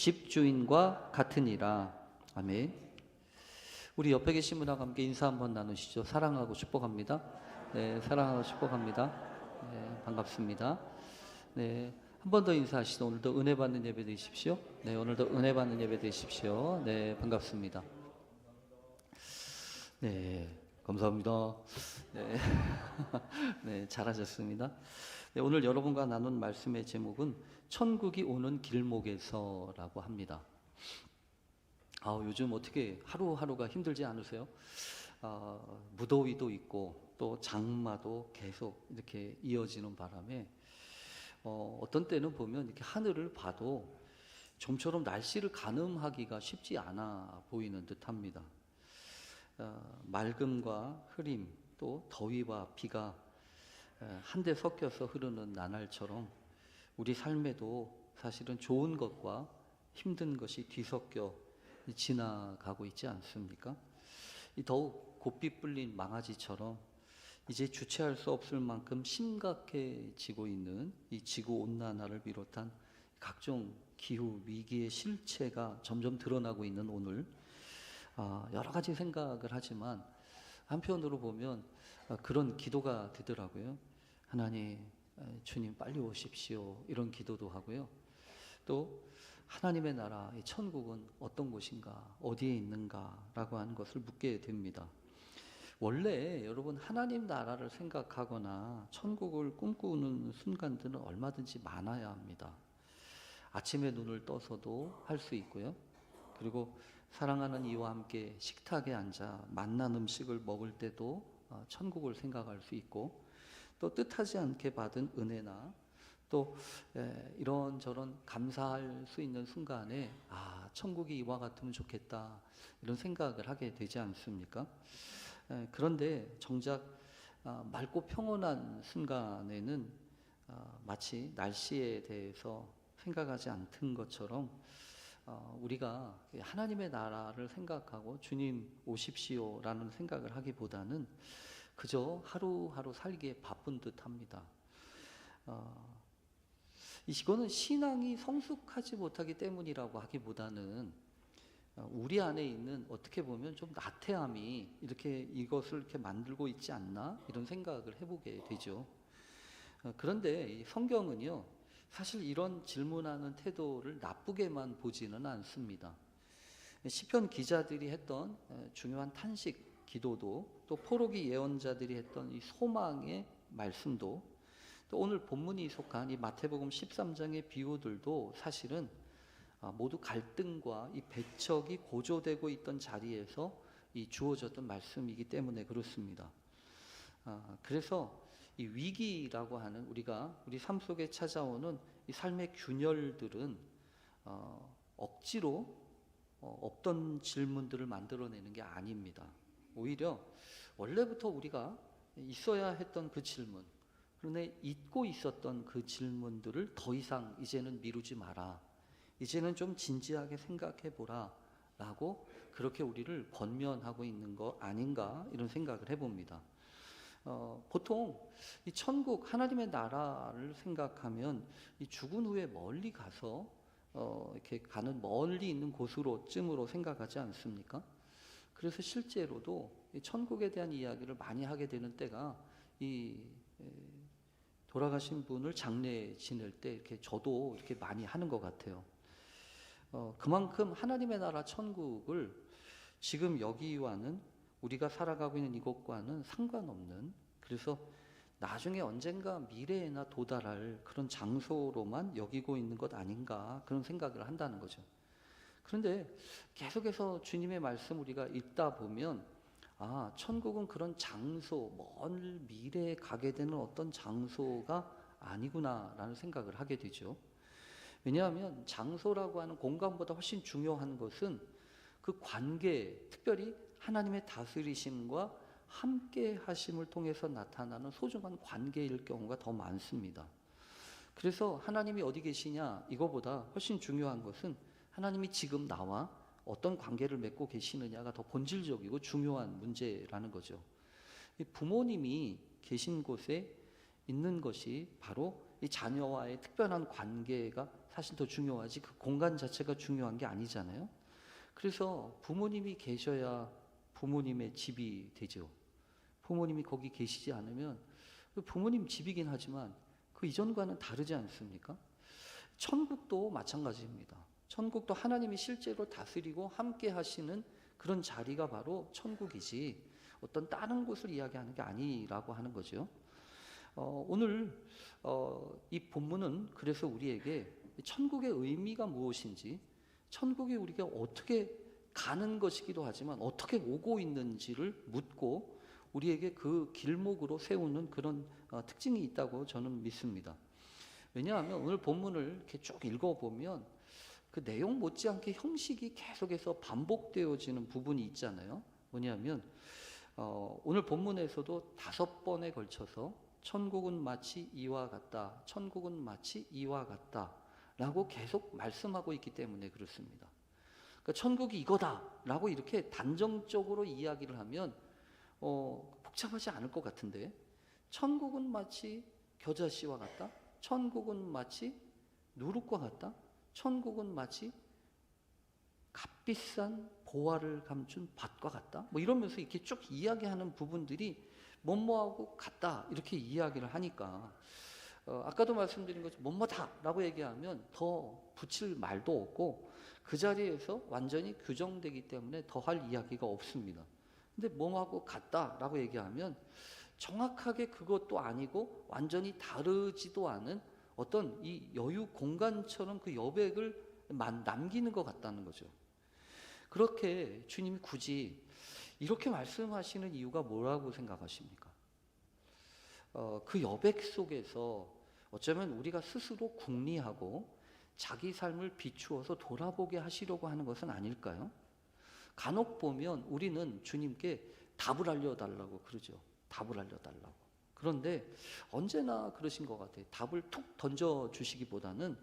집주인과 같으니라. 아멘. 우리 옆에 계신 분하고 함께 인사 한번 나누시죠. 사랑하고 축복합니다. 네, 사랑하고 축복합니다. 네, 반갑습니다. 네, 한 번 더 인사하시죠. 오늘도 은혜 받는 예배 되십시오. 네, 오늘도 은혜 받는 예배 되십시오. 네, 반갑습니다. 네, 감사합니다. 네, 네, 잘하셨습니다. 네, 오늘 여러분과 나눈 말씀의 제목은 천국이 오는 길목에서라고 합니다. 요즘 어떻게 하루하루가 힘들지 않으세요? 무더위도 있고 또 장마도 계속 이렇게 이어지는 바람에 어떤 때는 보면 이렇게 하늘을 봐도 좀처럼 날씨를 가늠하기가 쉽지 않아 보이는 듯합니다. 맑음과 흐림 또 더위와 비가 한데 섞여서 흐르는 나날처럼 우리 삶에도 사실은 좋은 것과 힘든 것이 뒤섞여 지나가고 있지 않습니까? 더욱 곱비 뿔린 망아지처럼 이제 주체할 수 없을 만큼 심각해지고 있는 이 지구 온난화를 비롯한 각종 기후 위기의 실체가 점점 드러나고 있는 오늘, 여러 가지 생각을 하지만 한편으로 보면 그런 기도가 되더라고요. 하나님, 주님 빨리 오십시오, 이런 기도도 하고요. 또 하나님의 나라, 이 천국은 어떤 곳인가, 어디에 있는가라고 하는 것을 묻게 됩니다. 원래 여러분, 하나님 나라를 생각하거나 천국을 꿈꾸는 순간들은 얼마든지 많아야 합니다. 아침에 눈을 떠서도 할 수 있고요. 그리고 사랑하는 이와 함께 식탁에 앉아 맛난 음식을 먹을 때도 천국을 생각할 수 있고, 또 뜻하지 않게 받은 은혜나 또 이런저런 감사할 수 있는 순간에 천국이 이와 같으면 좋겠다, 이런 생각을 하게 되지 않습니까? 그런데 정작 맑고 평온한 순간에는 마치 날씨에 대해서 생각하지 않던 것처럼 우리가 하나님의 나라를 생각하고 주님 오십시오라는 생각을 하기보다는 그저 하루하루 살기에 바쁜 듯합니다. 이거는 신앙이 성숙하지 못하기 때문이라고 하기보다는 우리 안에 있는 어떻게 보면 좀 나태함이 이렇게 이것을 이렇게 만들고 있지 않나, 이런 생각을 해보게 되죠. 그런데 이 성경은요, 사실 이런 질문하는 태도를 나쁘게만 보지는 않습니다. 시편 기자들이 했던 중요한 탄식 기도도, 또 포로기 예언자들이 했던 이 소망의 말씀도, 또 오늘 본문이 속한 이 마태복음 13장의 비유들도 사실은 모두 갈등과 이 배척이 고조되고 있던 자리에서 이 주어졌던 말씀이기 때문에 그렇습니다. 그래서 이 위기라고 하는 우리 삶 속에 찾아오는 이 삶의 균열들은 억지로 없던 질문들을 만들어내는 게 아닙니다. 오히려 원래부터 우리가 있어야 했던 그 질문, 그런데 잊고 있었던 그 질문들을 더 이상 이제는 미루지 마라, 이제는 좀 진지하게 생각해 보라 라고 그렇게 우리를 권면하고 있는 거 아닌가, 이런 생각을 해봅니다. 보통 이 천국, 하나님의 나라를 생각하면 이 죽은 후에 멀리 가서 이렇게 가는 멀리 있는 곳으로 쯤으로 생각하지 않습니까? 그래서 실제로도 이 천국에 대한 이야기를 많이 하게 되는 때가 이 돌아가신 분을 장례 지낼 때 이렇게 저도 이렇게 많이 하는 것 같아요. 그만큼 하나님의 나라 천국을 지금 여기와는, 우리가 살아가고 있는 이곳과는 상관없는, 그래서 나중에 언젠가 미래에나 도달할 그런 장소로만 여기고 있는 것 아닌가, 그런 생각을 한다는 거죠. 그런데 계속해서 주님의 말씀 우리가 읽다 보면 천국은 그런 장소, 먼 미래에 가게 되는 어떤 장소가 아니구나 라는 생각을 하게 되죠. 왜냐하면 장소라고 하는 공간보다 훨씬 중요한 것은 그 관계, 특별히 하나님의 다스리심과 함께 하심을 통해서 나타나는 소중한 관계일 경우가 더 많습니다. 그래서 하나님이 어디 계시냐, 이거보다 훨씬 중요한 것은 하나님이 지금 나와 어떤 관계를 맺고 계시느냐가 더 본질적이고 중요한 문제라는 거죠. 부모님이 계신 곳에 있는 것이 바로 이 자녀와의 특별한 관계가 사실 더 중요하지 그 공간 자체가 중요한 게 아니잖아요. 그래서 부모님이 계셔야 부모님의 집이 되죠. 부모님이 거기 계시지 않으면 부모님 집이긴 하지만 그 이전과는 다르지 않습니까? 천국도 마찬가지입니다. 천국도 하나님이 실제로 다스리고 함께 하시는 그런 자리가 바로 천국이지 어떤 다른 곳을 이야기하는 게 아니라고 하는 거죠. 오늘 이 본문은 그래서 우리에게 천국의 의미가 무엇인지, 천국에 우리가 어떻게 가는 것이기도 하지만 어떻게 오고 있는지를 묻고 우리에게 그 길목으로 세우는 그런 특징이 있다고 저는 믿습니다. 왜냐하면 오늘 본문을 이렇게 쭉 읽어보면 그 내용 못지않게 형식이 계속해서 반복되어지는 부분이 있잖아요. 뭐냐면 오늘 본문에서도 5번에 걸쳐서 천국은 마치 이와 같다, 천국은 마치 이와 같다 라고 계속 말씀하고 있기 때문에 그렇습니다. 그러니까 천국이 이거다라고 이렇게 단정적으로 이야기를 하면 복잡하지 않을 것 같은데, 천국은 마치 겨자씨와 같다, 천국은 마치 누룩과 같다, 천국은 마치 값비싼 보화를 감춘 밭과 같다, 뭐 이러면서 이렇게 쭉 이야기하는 부분들이 뭐뭐하고 같다 이렇게 이야기를 하니까 아까도 말씀드린 것처럼 뭐뭐다라고 얘기하면 더 붙일 말도 없고 그 자리에서 완전히 규정되기 때문에 더 할 이야기가 없습니다. 근데 뭐하고 같다라고 얘기하면 정확하게 그것도 아니고 완전히 다르지도 않은 어떤 이 여유 공간처럼 그 여백을 남기는 것 같다는 거죠. 그렇게 주님이 굳이 이렇게 말씀하시는 이유가 뭐라고 생각하십니까? 그 여백 속에서 어쩌면 우리가 스스로 궁리하고 자기 삶을 비추어서 돌아보게 하시려고 하는 것은 아닐까요? 간혹 보면 우리는 주님께 답을 알려달라고 그러죠. 답을 알려달라고. 그런데 언제나 그러신 것 같아요. 답을 툭 던져주시기보다는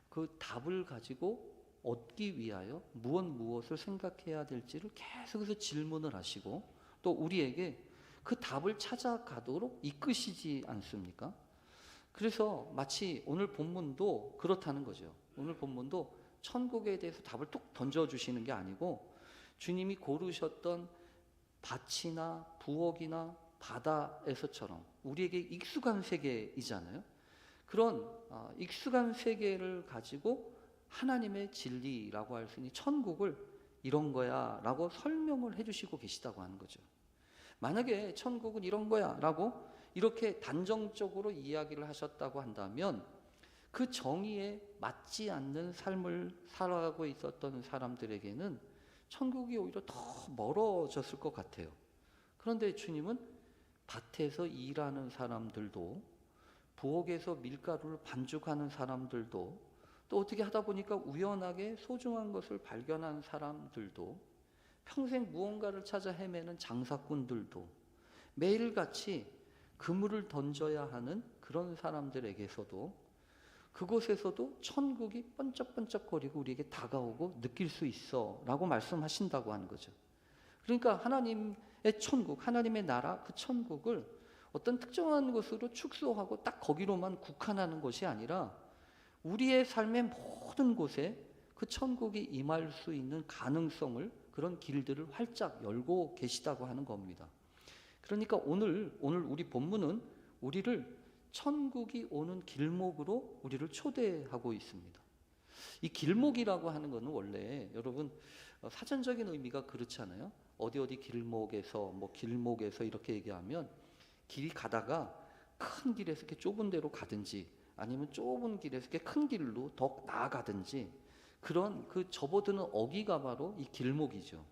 그 답을 가지고 얻기 위하여 무엇을 생각해야 될지를 계속해서 질문을 하시고 또 우리에게 그 답을 찾아가도록 이끄시지 않습니까? 그래서 마치 오늘 본문도 그렇다는 거죠. 오늘 본문도 천국에 대해서 답을 뚝 던져주시는 게 아니고 주님이 고르셨던 밭이나 부엌이나 바다에서처럼 우리에게 익숙한 세계이잖아요. 그런 익숙한 세계를 가지고 하나님의 진리라고 할 수 있는 천국을 이런 거야 라고 설명을 해주시고 계시다고 하는 거죠. 만약에 천국은 이런 거야 라고 이렇게 단정적으로 이야기를 하셨다고 한다면 그 정의에 맞지 않는 삶을 살아가고 있었던 사람들에게는 천국이 오히려 더 멀어졌을 것 같아요. 그런데 주님은 밭에서 일하는 사람들도 부엌에서 밀가루를 반죽하는 사람들도 또 어떻게 하다 보니까 우연하게 소중한 것을 발견한 사람들도 평생 무언가를 찾아 헤매는 장사꾼들도 매일같이 그물을 던져야 하는 그런 사람들에게서도 그곳에서도 천국이 번쩍번쩍거리고 우리에게 다가오고 느낄 수 있어 라고 말씀하신다고 하는 거죠. 그러니까 하나님의 천국, 하나님의 나라, 그 천국을 어떤 특정한 것으로 축소하고 딱 거기로만 국한하는 것이 아니라 우리의 삶의 모든 곳에 그 천국이 임할 수 있는 가능성을, 그런 길들을 활짝 열고 계시다고 하는 겁니다. 그러니까 오늘 우리 본문은 우리를 천국이 오는 길목으로 우리를 초대하고 있습니다. 이 길목이라고 하는 것은 원래 여러분 사전적인 의미가 그렇잖아요. 어디 길목에서 길목에서 이렇게 얘기하면 길이 가다가 큰 길에서 이렇게 좁은 데로 가든지 아니면 좁은 길에서 이렇게 큰 길로 더 나아가든지 그런 그 접어드는 어기가 바로 이 길목이죠.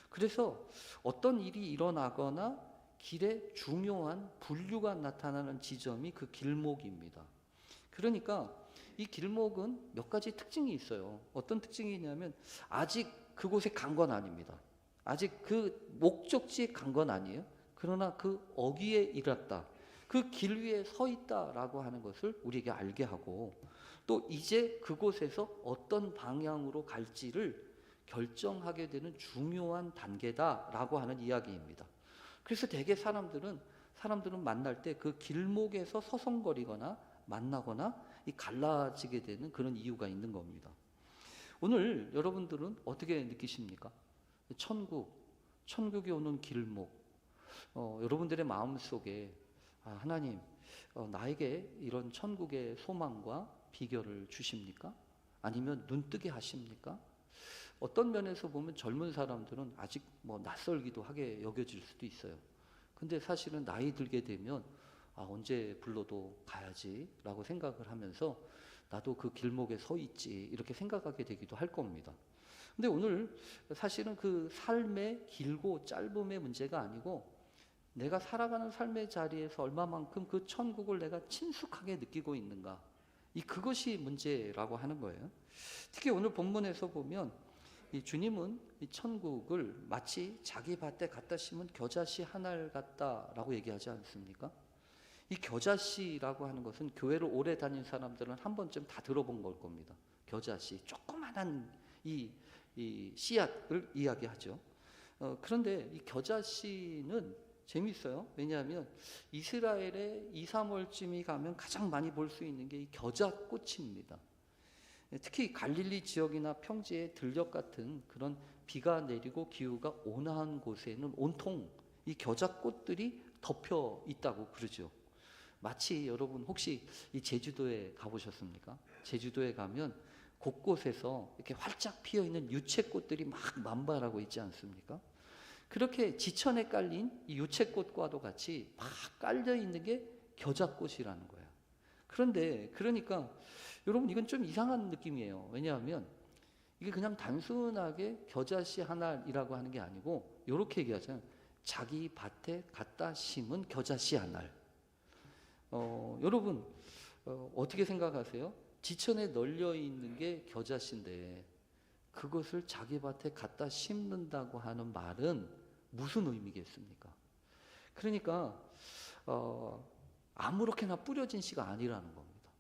그래서 어떤 일이 일어나거나 길에 중요한 분류가 나타나는 지점이 그 길목입니다. 그러니까 이 길목은 몇 가지 특징이 있어요. 어떤 특징이 있냐면 아직 그곳에 간 건 아닙니다. 아직 그 목적지에 간 건 아니에요. 그러나 그 어귀에 이랐다. 그 길 위에 서 있다라고 하는 것을 우리에게 알게 하고 또 이제 그곳에서 어떤 방향으로 갈지를 결정하게 되는 중요한 단계다라고 하는 이야기입니다. 그래서 대개 사람들은 만날 때 그 길목에서 서성거리거나 만나거나 이 갈라지게 되는 그런 이유가 있는 겁니다. 오늘 여러분들은 어떻게 느끼십니까? 천국이 오는 길목, 여러분들의 마음속에 하나님, 나에게 이런 천국의 소망과 비결을 주십니까? 아니면 눈뜨게 하십니까? 어떤 면에서 보면 젊은 사람들은 아직 낯설기도 하게 여겨질 수도 있어요. 근데 사실은 나이 들게 되면 언제 불러도 가야지 라고 생각을 하면서 나도 그 길목에 서 있지 이렇게 생각하게 되기도 할 겁니다. 근데 오늘 사실은 그 삶의 길고 짧음의 문제가 아니고 내가 살아가는 삶의 자리에서 얼마만큼 그 천국을 내가 친숙하게 느끼고 있는가, 그것이 문제라고 하는 거예요. 특히 오늘 본문에서 보면 이 주님은 이 천국을 마치 자기 밭에 갖다 심은 겨자씨 한 알 같다라고 얘기하지 않습니까? 이 겨자씨라고 하는 것은 교회를 오래 다닌 사람들은 한 번쯤 다 들어본 걸 겁니다. 겨자씨, 조그만한 이 씨앗을 이야기하죠. 그런데 이 겨자씨는 재밌어요. 왜냐하면 이스라엘에 2, 3월쯤이 가면 가장 많이 볼 수 있는 게 이 겨자꽃입니다. 특히 갈릴리 지역이나 평지의 들녘 같은 그런 비가 내리고 기후가 온화한 곳에는 온통 이 겨자꽃들이 덮여 있다고 그러죠. 마치 여러분 혹시 이 제주도에 가보셨습니까? 제주도에 가면 곳곳에서 이렇게 활짝 피어 있는 유채꽃들이 막 만발하고 있지 않습니까? 그렇게 지천에 깔린 이 유채꽃과도 같이 막 깔려 있는 게 겨자꽃이라는 거예요. 그런데 그러니까 여러분 이건 좀 이상한 느낌이에요. 왜냐하면 이게 그냥 단순하게 겨자씨 하나이라고 하는 게 아니고 이렇게 얘기하잖아요. 자기 밭에 갖다 심은 겨자씨 한 알. 여러분 어떻게 생각하세요? 지천에 널려 있는 게 겨자씨인데 그것을 자기 밭에 갖다 심는다고 하는 말은 무슨 의미겠습니까? 그러니까 아무렇게나 뿌려진 씨가 아니라는 겁니다.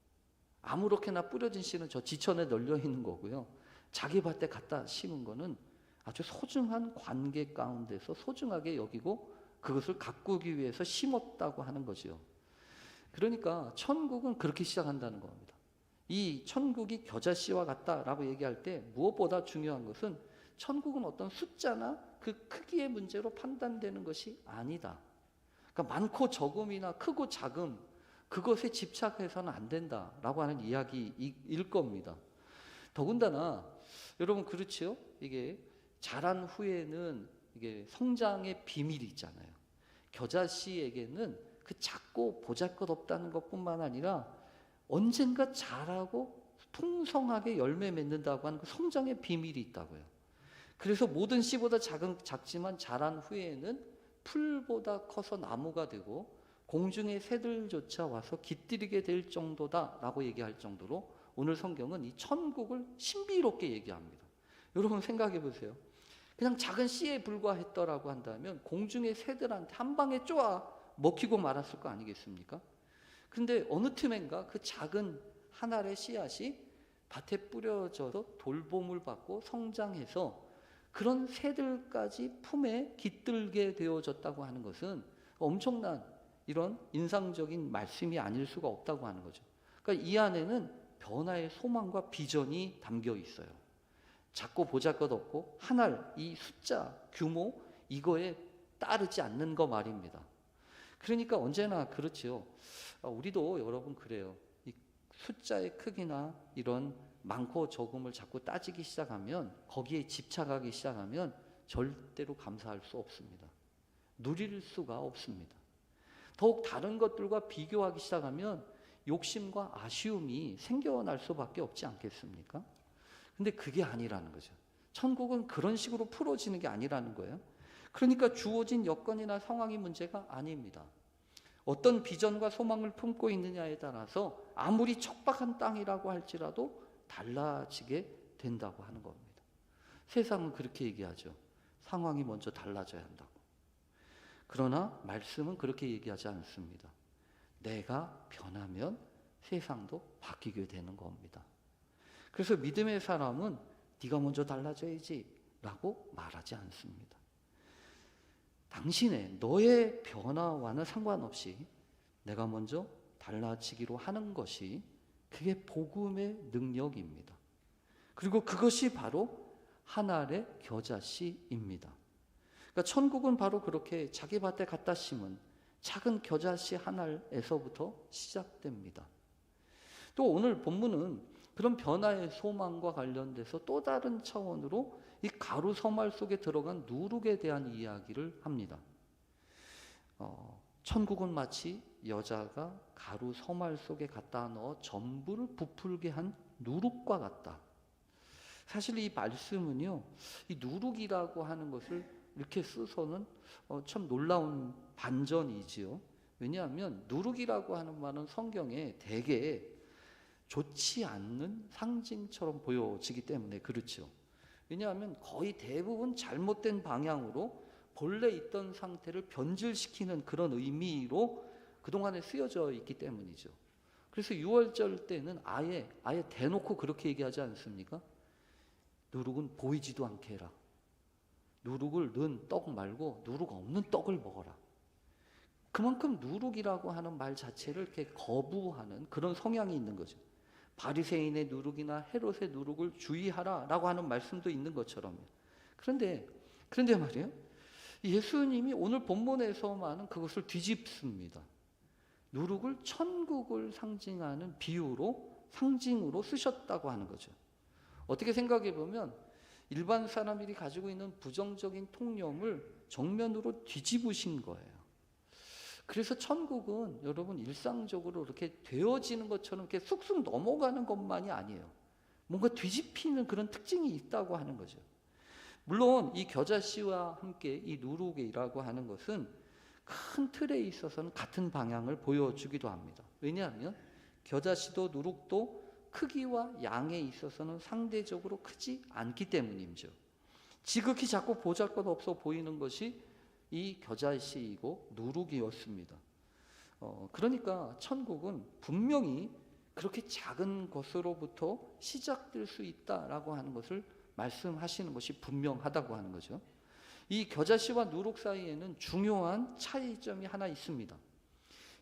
아무렇게나 뿌려진 씨는 저 지천에 널려 있는 거고요. 자기 밭에 갖다 심은 거는 아주 소중한 관계 가운데서 소중하게 여기고 그것을 가꾸기 위해서 심었다고 하는 거죠. 그러니까 천국은 그렇게 시작한다는 겁니다. 이 천국이 겨자씨와 같다라고 얘기할 때 무엇보다 중요한 것은 천국은 어떤 숫자나 그 크기의 문제로 판단되는 것이 아니다. 그러니까 많고 적음이나 크고 작음 그것에 집착해서는 안 된다라고 하는 이야기일 겁니다. 더군다나 여러분 그렇지요? 이게 자란 후에는 이게 성장의 비밀이 있잖아요. 겨자씨에게는 그 작고 보잘것없다는 것뿐만 아니라 언젠가 자라고 풍성하게 열매 맺는다고 하는 그 성장의 비밀이 있다고요. 그래서 모든 씨보다 작지만 자란 후에는 풀보다 커서 나무가 되고 공중의 새들조차 와서 깃들이게 될 정도다라고 얘기할 정도로 오늘 성경은 이 천국을 신비롭게 얘기합니다. 여러분 생각해 보세요. 그냥 작은 씨에 불과했더라고 한다면 공중의 새들한테 한 방에 쪼아 먹히고 말았을 거 아니겠습니까? 근데 어느 틈엔가 그 작은 한 알의 씨앗이 밭에 뿌려져서 돌봄을 받고 성장해서 그런 새들까지 품에 깃들게 되어졌다고 하는 것은 엄청난 이런 인상적인 말씀이 아닐 수가 없다고 하는 거죠. 그러니까 이 안에는 변화의 소망과 비전이 담겨 있어요. 작고 보잘것없고 한 알, 이 숫자, 규모 이거에 따르지 않는 거 말입니다. 그러니까 언제나 그렇지요. 우리도 여러분 그래요. 이 숫자의 크기나 이런 많고 적음을 자꾸 따지기 시작하면 거기에 집착하기 시작하면 절대로 감사할 수 없습니다. 누릴 수가 없습니다. 더욱 다른 것들과 비교하기 시작하면 욕심과 아쉬움이 생겨날 수밖에 없지 않겠습니까? 근데 그게 아니라는 거죠. 천국은 그런 식으로 풀어지는 게 아니라는 거예요. 그러니까 주어진 여건이나 상황이 문제가 아닙니다. 어떤 비전과 소망을 품고 있느냐에 따라서 아무리 척박한 땅이라고 할지라도 달라지게 된다고 하는 겁니다. 세상은 그렇게 얘기하죠. 상황이 먼저 달라져야 한다고. 그러나 말씀은 그렇게 얘기하지 않습니다. 내가 변하면 세상도 바뀌게 되는 겁니다. 그래서 믿음의 사람은 네가 먼저 달라져야지 라고 말하지 않습니다. 당신의 너의 변화와는 상관없이 내가 먼저 달라지기로 하는 것이 그게 복음의 능력입니다. 그리고 그것이 바로 하늘의 겨자씨입니다. 그러니까 천국은 바로 그렇게 자기 밭에 갖다 심은 작은 겨자씨 하나에서부터 시작됩니다. 또 오늘 본문은 그런 변화의 소망과 관련돼서 또 다른 차원으로 이 가루 서말 속에 들어간 누룩에 대한 이야기를 합니다. 천국은 마치 여자가 가루 서말 속에 갖다 넣어 전부를 부풀게 한 누룩과 같다. 사실 이 말씀은요, 이 누룩이라고 하는 것을 이렇게 써서는 참 놀라운 반전이지요. 왜냐하면 누룩이라고 하는 말은 성경에 대개 좋지 않는 상징처럼 보여지기 때문에 그렇죠. 왜냐하면 거의 대부분 잘못된 방향으로 본래 있던 상태를 변질시키는 그런 의미로 그동안에 쓰여져 있기 때문이죠. 그래서 유월절 때는 아예 대놓고 그렇게 얘기하지 않습니까? 누룩은 보이지도 않게 해라. 누룩을 넣은 떡 말고 누룩 없는 떡을 먹어라. 그만큼 누룩이라고 하는 말 자체를 이렇게 거부하는 그런 성향이 있는 거죠. 바리새인의 누룩이나 헤롯의 누룩을 주의하라라고 하는 말씀도 있는 것처럼요. 그런데 말이에요. 예수님이 오늘 본문에서만은 그것을 뒤집습니다. 누룩을 천국을 상징하는 상징으로 쓰셨다고 하는 거죠. 어떻게 생각해 보면 일반 사람들이 가지고 있는 부정적인 통념을 정면으로 뒤집으신 거예요. 그래서 천국은 여러분 일상적으로 이렇게 되어지는 것처럼 이렇게 쑥쑥 넘어가는 것만이 아니에요. 뭔가 뒤집히는 그런 특징이 있다고 하는 거죠. 물론 이 겨자씨와 함께 이 누룩이라고 하는 것은 큰 틀에 있어서는 같은 방향을 보여주기도 합니다. 왜냐하면 겨자씨도 누룩도 크기와 양에 있어서는 상대적으로 크지 않기 때문이죠. 지극히 작고 보잘것없어 보이는 것이 이 겨자씨이고 누룩이었습니다. 그러니까 천국은 분명히 그렇게 작은 것으로부터 시작될 수 있다라고 하는 것을 말씀하시는 것이 분명하다고 하는 거죠. 이 겨자씨와 누룩 사이에는 중요한 차이점이 하나 있습니다.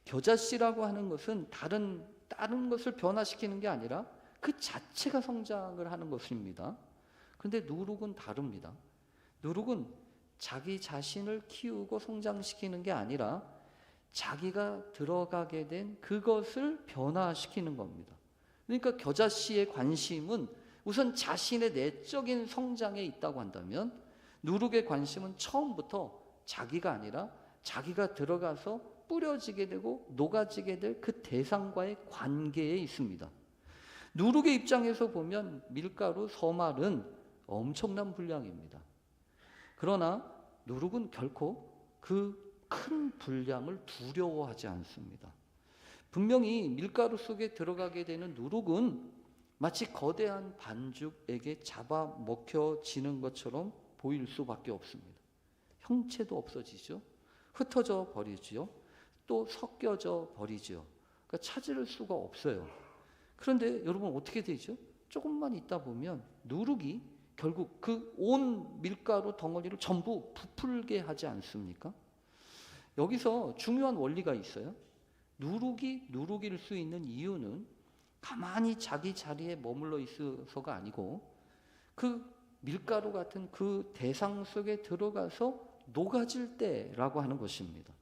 겨자씨라고 하는 것은 다른 것을 변화시키는 게 아니라 그 자체가 성장을 하는 것입니다. 그런데 누룩은 다릅니다. 누룩은 자기 자신을 키우고 성장시키는 게 아니라 자기가 들어가게 된 그것을 변화시키는 겁니다. 그러니까 겨자씨의 관심은 우선 자신의 내적인 성장에 있다고 한다면 누룩의 관심은 처음부터 자기가 아니라 자기가 들어가서 뿌려지게 되고 녹아지게 될 그 대상과의 관계에 있습니다. 누룩의 입장에서 보면 밀가루, 서말은 엄청난 분량입니다. 그러나 누룩은 결코 그 큰 분량을 두려워하지 않습니다. 분명히 밀가루 속에 들어가게 되는 누룩은 마치 거대한 반죽에게 잡아먹혀지는 것처럼 보일 수밖에 없습니다. 형체도 없어지죠. 흩어져 버리죠. 또 섞여져 버리죠. 그러니까 찾을 수가 없어요. 그런데 여러분 어떻게 되죠? 조금만 있다 보면 누룩이 결국 그 온 밀가루 덩어리를 전부 부풀게 하지 않습니까? 여기서 중요한 원리가 있어요. 누룩이 누룩일 수 있는 이유는 가만히 자기 자리에 머물러 있어서가 아니고 그 밀가루 같은 그 대상 속에 들어가서 녹아질 때라고 하는 것입니다.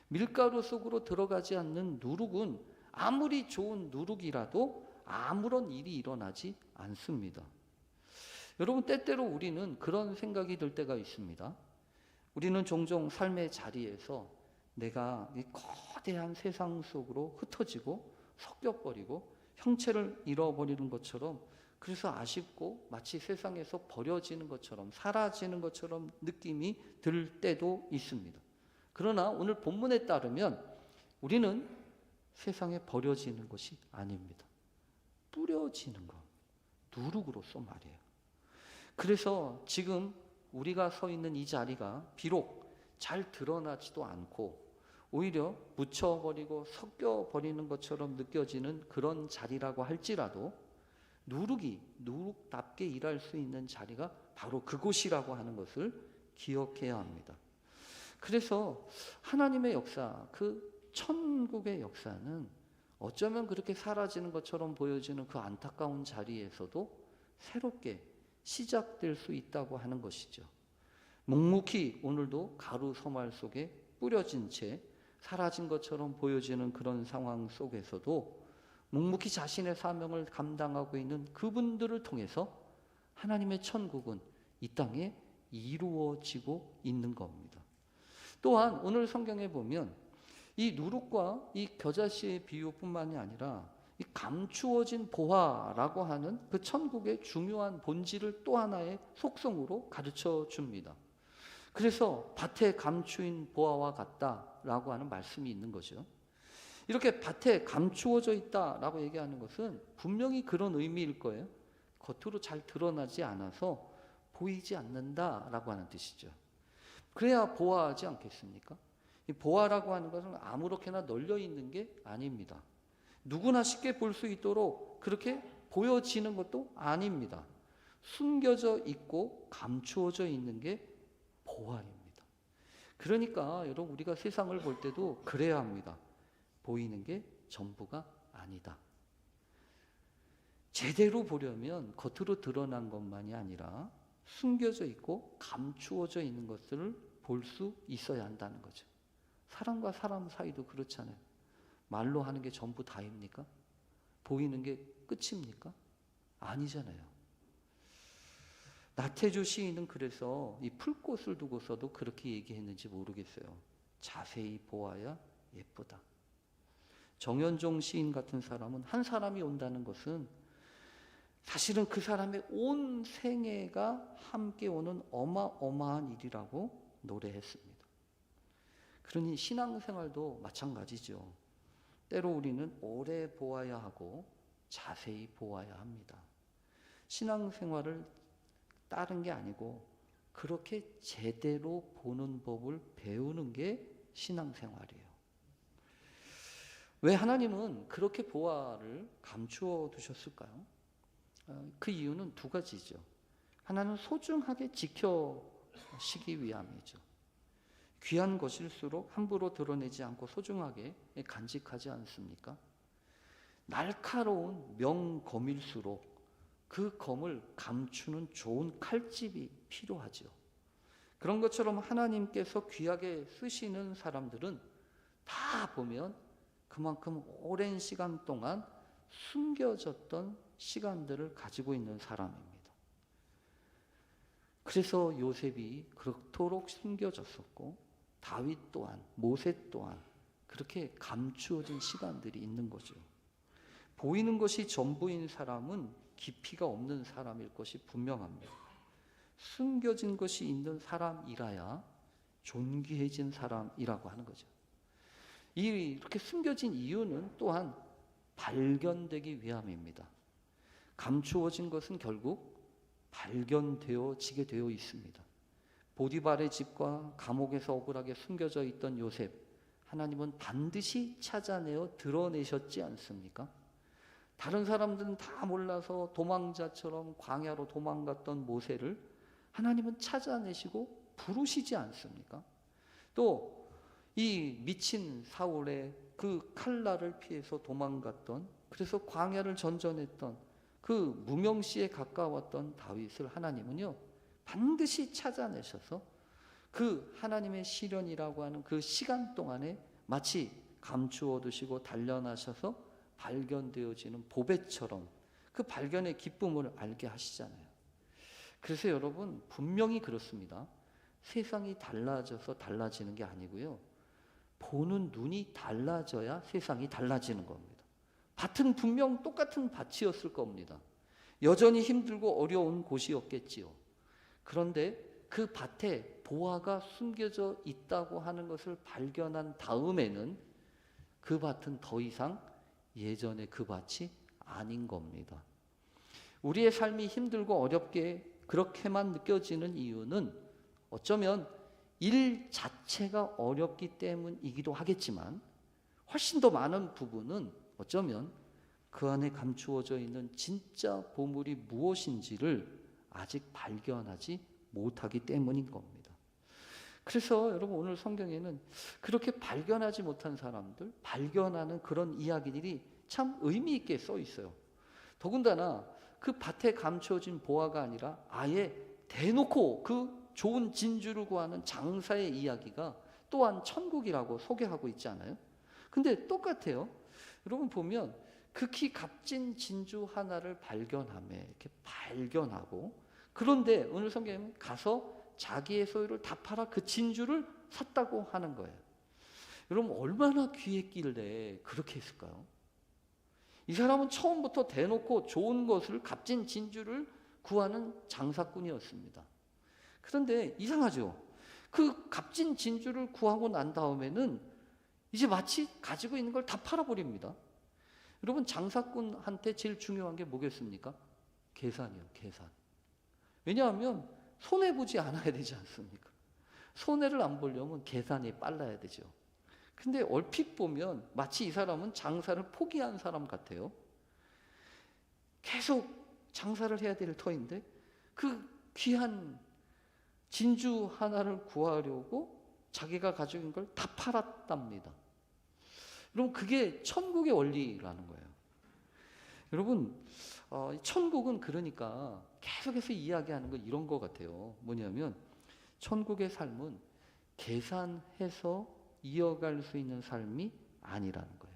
밀가루 속으로 들어가지 않는 누룩은 아무리 좋은 누룩이라도 아무런 일이 일어나지 않습니다. 여러분 때때로 우리는 그런 생각이 들 때가 있습니다. 우리는 종종 삶의 자리에서 내가 이 거대한 세상 속으로 흩어지고 섞여버리고 형체를 잃어버리는 것처럼 그래서 아쉽고 마치 세상에서 버려지는 것처럼 사라지는 것처럼 느낌이 들 때도 있습니다. 그러나 오늘 본문에 따르면 우리는 세상에 버려지는 것이 아닙니다. 뿌려지는 것, 누룩으로서 말이에요. 그래서 지금 우리가 서 있는 이 자리가 비록 잘 드러나지도 않고 오히려 묻혀버리고 섞여버리는 것처럼 느껴지는 그런 자리라고 할지라도 누룩답게 일할 수 있는 자리가 바로 그곳이라고 하는 것을 기억해야 합니다. 그래서 하나님의 역사, 그 천국의 역사는 어쩌면 그렇게 사라지는 것처럼 보여지는 그 안타까운 자리에서도 새롭게 시작될 수 있다고 하는 것이죠. 묵묵히 오늘도 가루 서말 속에 뿌려진 채 사라진 것처럼 보여지는 그런 상황 속에서도 묵묵히 자신의 사명을 감당하고 있는 그분들을 통해서 하나님의 천국은 이 땅에 이루어지고 있는 겁니다. 또한 오늘 성경에 보면 이 누룩과 이 겨자씨의 비유뿐만이 아니라 이 감추어진 보화라고 하는 그 천국의 중요한 본질을 또 하나의 속성으로 가르쳐 줍니다. 그래서 밭에 감추인 보화와 같다라고 하는 말씀이 있는 거죠. 이렇게 밭에 감추어져 있다라고 얘기하는 것은 분명히 그런 의미일 거예요. 겉으로 잘 드러나지 않아서 보이지 않는다라고 하는 뜻이죠. 그래야 보화하지 않겠습니까? 이 보화라고 하는 것은 아무렇게나 널려 있는 게 아닙니다. 누구나 쉽게 볼 수 있도록 그렇게 보여지는 것도 아닙니다. 숨겨져 있고 감추어져 있는 게 보화입니다. 그러니까 여러분, 우리가 세상을 볼 때도 그래야 합니다. 보이는 게 전부가 아니다. 제대로 보려면 겉으로 드러난 것만이 아니라 숨겨져 있고 감추어져 있는 것들을 볼 수 있어야 한다는 거죠. 사람과 사람 사이도 그렇잖아요. 말로 하는 게 전부 다입니까? 보이는 게 끝입니까? 아니잖아요. 나태주 시인은 그래서 이 풀꽃을 두고서도 그렇게 얘기했는지 모르겠어요. 자세히 보아야 예쁘다. 정현종 시인 같은 사람은 한 사람이 온다는 것은 사실은 그 사람의 온 생애가 함께 오는 어마어마한 일이라고 노래했습니다. 그러니 신앙생활도 마찬가지죠. 때로 우리는 오래 보아야 하고 자세히 보아야 합니다. 신앙생활을 다른 게 아니고 그렇게 제대로 보는 법을 배우는 게 신앙생활이에요. 왜 하나님은 그렇게 보화를 감추어 두셨을까요? 그 이유는 두 가지죠. 하나는 소중하게 지켜시기 위함이죠. 귀한 것일수록 함부로 드러내지 않고 소중하게 간직하지 않습니까? 날카로운 명검일수록 그 검을 감추는 좋은 칼집이 필요하죠. 그런 것처럼 하나님께서 귀하게 쓰시는 사람들은 다 보면 그만큼 오랜 시간 동안 숨겨졌던 시간들을 가지고 있는 사람입니다. 그래서 요셉이 그렇도록 숨겨졌었고 다윗 또한, 모세 또한 그렇게 감추어진 시간들이 있는 거죠. 보이는 것이 전부인 사람은 깊이가 없는 사람일 것이 분명합니다. 숨겨진 것이 있는 사람이라야 존귀해진 사람이라고 하는 거죠. 이렇게 숨겨진 이유는 또한 발견되기 위함입니다. 감추어진 것은 결국 발견되어지게 되어 있습니다. 보디발의 집과 감옥에서 억울하게 숨겨져 있던 요셉, 하나님은 반드시 찾아내어 드러내셨지 않습니까? 다른 사람들은 다 몰라서 도망자처럼 광야로 도망갔던 모세를 하나님은 찾아내시고 부르시지 않습니까? 또 이 미친 사울의 그 칼날을 피해서 도망갔던, 그래서 광야를 전전했던 그 무명시에 가까웠던 다윗을 하나님은요 반드시 찾아내셔서 그 하나님의 시련이라고 하는 그 시간 동안에 마치 감추어 두시고 단련하셔서 발견되어지는 보배처럼 그 발견의 기쁨을 알게 하시잖아요. 그래서 여러분, 분명히 그렇습니다. 세상이 달라져서 달라지는 게 아니고요, 보는 눈이 달라져야 세상이 달라지는 겁니다. 밭은 분명 똑같은 밭이었을 겁니다. 여전히 힘들고 어려운 곳이었겠지요. 그런데 그 밭에 보화가 숨겨져 있다고 하는 것을 발견한 다음에는 그 밭은 더 이상 예전의 그 밭이 아닌 겁니다. 우리의 삶이 힘들고 어렵게 그렇게만 느껴지는 이유는 어쩌면 일 자체가 어렵기 때문이기도 하겠지만 훨씬 더 많은 부분은 어쩌면 그 안에 감추어져 있는 진짜 보물이 무엇인지를 아직 발견하지 못하기 때문인 겁니다. 그래서 여러분 오늘 성경에는 그렇게 발견하지 못한 사람들, 발견하는 그런 이야기들이 참 의미 있게 써 있어요. 더군다나 그 밭에 감춰진 보화가 아니라 아예 대놓고 그 좋은 진주를 구하는 장사의 이야기가 또한 천국이라고 소개하고 있지 않아요? 근데 똑같아요. 여러분 보면 극히 값진 진주 하나를 발견함에 이렇게 발견하고, 그런데 오늘 성경에는 가서 자기의 소유를 다 팔아 그 진주를 샀다고 하는 거예요. 여러분 얼마나 귀했길래 그렇게 했을까요? 이 사람은 처음부터 대놓고 좋은 것을, 값진 진주를 구하는 장사꾼이었습니다. 그런데 이상하죠. 그 값진 진주를 구하고 난 다음에는 이제 마치 가지고 있는 걸 다 팔아버립니다. 여러분 장사꾼한테 제일 중요한 게 뭐겠습니까? 계산이요, 계산. 왜냐하면 손해보지 않아야 되지 않습니까? 손해를 안 보려면 계산이 빨라야 되죠. 근데 얼핏 보면 마치 이 사람은 장사를 포기한 사람 같아요. 계속 장사를 해야 될 터인데 그 귀한 진주 하나를 구하려고 자기가 가지고 있는 걸 다 팔았답니다. 여러분 그게 천국의 원리라는 거예요. 여러분 천국은 그러니까 계속해서 이야기하는 건 이런 것 같아요. 뭐냐면 천국의 삶은 계산해서 이어갈 수 있는 삶이 아니라는 거예요.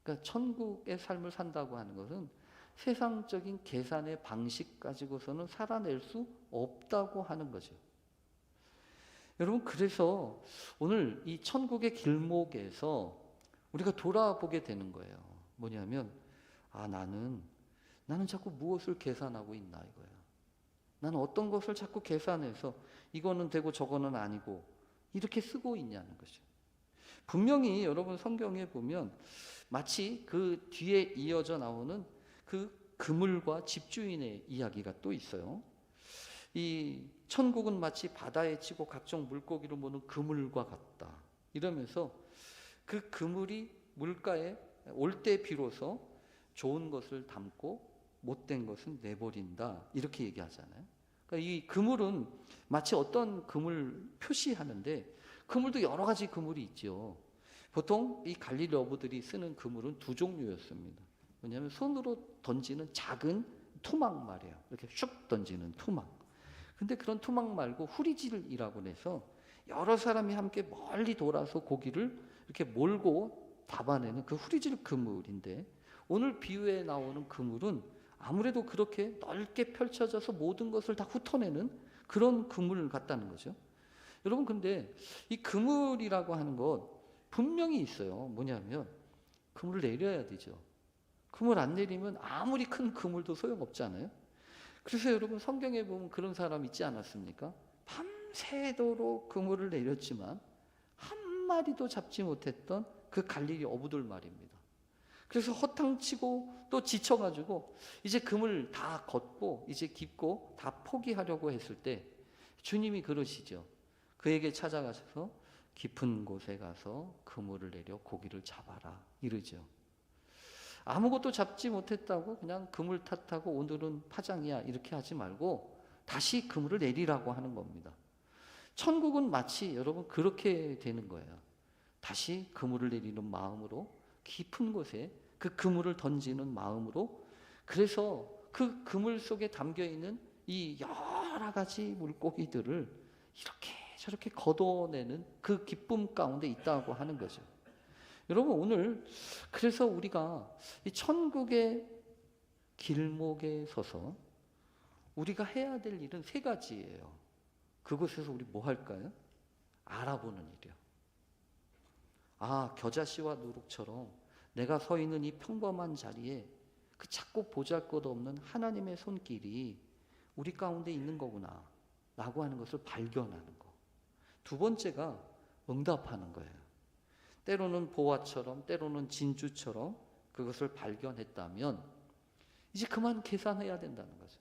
그러니까 천국의 삶을 산다고 하는 것은 세상적인 계산의 방식 가지고서는 살아낼 수 없다고 하는 거죠. 여러분 그래서 오늘 이 천국의 길목에서 우리가 돌아보게 되는 거예요. 뭐냐면 나는 자꾸 무엇을 계산하고 있나 이거야. 나는 어떤 것을 자꾸 계산해서 이거는 되고 저거는 아니고 이렇게 쓰고 있냐는 거죠. 분명히 여러분 성경에 보면 마치 그 뒤에 이어져 나오는 그 그물과 집주인의 이야기가 또 있어요. 이 천국은 마치 바다에 치고 각종 물고기를 모는 그물과 같다 이러면서 그 그물이 물가에 올 때 비로소 좋은 것을 담고 못된 것은 내버린다 이렇게 얘기하잖아요. 그러니까 이 그물은 마치 어떤 그물 표시하는데 그물도 여러 가지 그물이 있죠. 보통 이 갈릴리 어부들이 쓰는 그물은 두 종류였습니다. 뭐냐면 손으로 던지는 작은 투막 말이에요. 이렇게 슉 던지는 투막. 근데 그런 투막 말고 후리질이라고 해서 여러 사람이 함께 멀리 돌아서 고기를 이렇게 몰고 잡아내는 그 후리질 그물인데, 오늘 비유에 나오는 그물은 아무래도 그렇게 넓게 펼쳐져서 모든 것을 다 훑어내는 그런 그물 같다는 거죠. 여러분 근데 이 그물이라고 하는 것 분명히 있어요. 뭐냐면 그물을 내려야 되죠. 그물 안 내리면 아무리 큰 그물도 소용없잖아요. 그래서 여러분 성경에 보면 그런 사람 있지 않았습니까? 밤새도록 그물을 내렸지만 한 마리도 잡지 못했던 그 갈릴리 어부들 말입니다. 그래서 허탕치고 또 지쳐가지고 이제 그물 다 걷고 이제 깊고 다 포기하려고 했을 때 주님이 그러시죠. 그에게 찾아가셔서 깊은 곳에 가서 그물을 내려 고기를 잡아라 이러죠. 아무것도 잡지 못했다고 그냥 그물 탓하고 오늘은 파장이야 이렇게 하지 말고 다시 그물을 내리라고 하는 겁니다. 천국은 마치 여러분 그렇게 되는 거예요. 다시 그물을 내리는 마음으로 깊은 곳에 그 그물을 던지는 마음으로, 그래서 그 그물 속에 담겨있는 이 여러 가지 물고기들을 이렇게 저렇게 걷어내는 그 기쁨 가운데 있다고 하는 거죠. 여러분 오늘 그래서 우리가 이 천국의 길목에 서서 우리가 해야 될 일은 세 가지예요. 그곳에서 우리 뭐 할까요? 알아보는 일이요. 겨자씨와 누룩처럼 내가 서 있는 이 평범한 자리에 그 작고 보잘것없는 하나님의 손길이 우리 가운데 있는 거구나 라고 하는 것을 발견하는 거. 두 번째가 응답하는 거예요. 때로는 보화처럼 때로는 진주처럼 그것을 발견했다면 이제 그만 계산해야 된다는 거죠.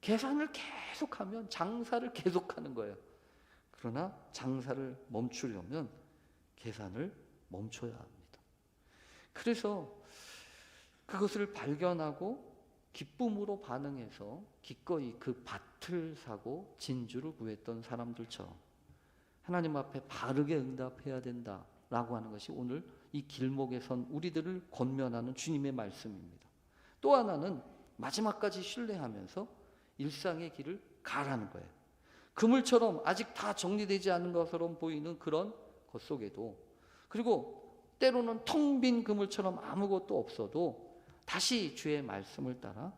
계산을 계속하면 장사를 계속하는 거예요. 그러나 장사를 멈추려면 계산을 멈춰야 합니다. 그래서 그것을 발견하고 기쁨으로 반응해서 기꺼이 그 밭을 사고 진주를 구했던 사람들처럼 하나님 앞에 바르게 응답해야 된다라고 하는 것이 오늘 이 길목에 선 우리들을 권면하는 주님의 말씀입니다. 또 하나는 마지막까지 신뢰하면서 일상의 길을 가라는 거예요. 그물처럼 아직 다 정리되지 않은 것처럼 보이는 그런 것 속에도, 그리고 때로는 텅 빈 그물처럼 아무것도 없어도 다시 주의 말씀을 따라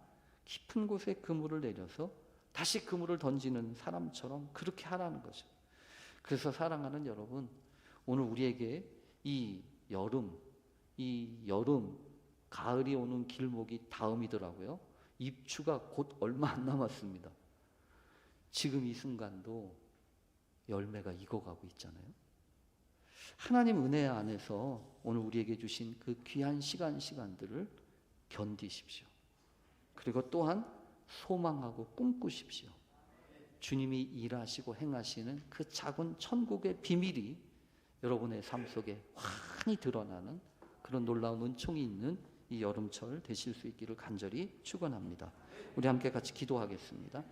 깊은 곳에 그물을 내려서 다시 그물을 던지는 사람처럼 그렇게 하라는 거죠. 그래서 사랑하는 여러분, 오늘 우리에게 이 여름, 가을이 오는 길목이 다음이더라고요. 입추가 곧 얼마 안 남았습니다. 지금 이 순간도 열매가 익어가고 있잖아요. 하나님 은혜 안에서 오늘 우리에게 주신 그 귀한 시간들을 견디십시오. 그리고 또한 소망하고 꿈꾸십시오. 주님이 일하시고 행하시는 그 작은 천국의 비밀이 여러분의 삶 속에 환히 드러나는 그런 놀라운 은총이 있는 이 여름철 되실 수 있기를 간절히 축원합니다. 우리 함께 같이 기도하겠습니다.